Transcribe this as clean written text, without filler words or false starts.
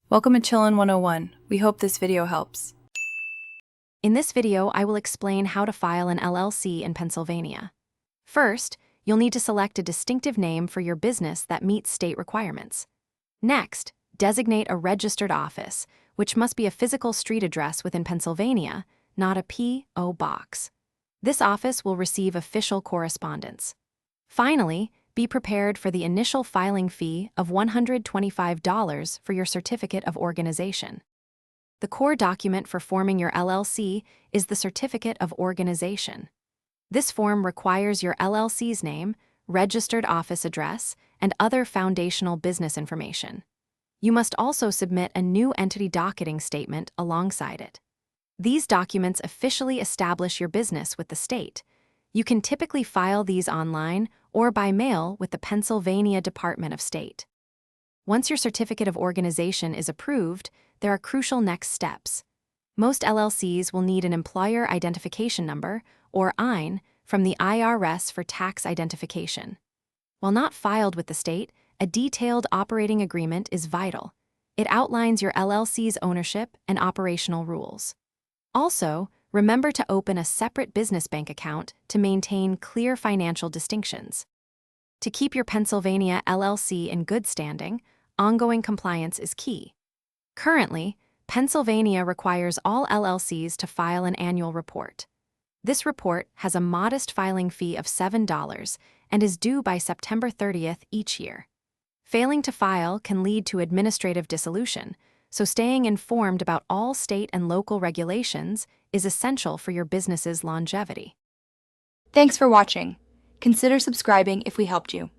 Welcome to Chillin' 101. We hope this video helps. In this video, I will explain how to file an LLC in Pennsylvania. First, you'll need to select a distinctive name for your business that meets state requirements. Next, designate a registered office, which must be a physical street address within Pennsylvania, not a P.O. box. This office will receive official correspondence. Finally, be prepared for the initial filing fee of $125 for your certificate of organization. The core document for forming your LLC is the Certificate of Organization. This form requires your LLC's name, registered office address, and other foundational business information. You must also submit a new entity docketing statement alongside it. These documents officially establish your business with the state. You can typically file these online or by mail with the Pennsylvania Department of State. Once your certificate of organization is approved, there are crucial next steps. Most LLCs will need an employer identification number, or EIN, from the IRS for tax identification. While not filed with the state, a detailed operating agreement is vital. It outlines your LLC's ownership and operational rules. Also, remember to open a separate business bank account to maintain clear financial distinctions. To keep your Pennsylvania LLC in good standing, ongoing compliance is key. Currently, Pennsylvania requires all LLCs to file an annual report. This report has a modest filing fee of $7 and is due by September 30th each year. Failing to file can lead to administrative dissolution, so staying informed about all state and local regulations is essential for your business's longevity. Thanks for watching. Consider subscribing if we helped you.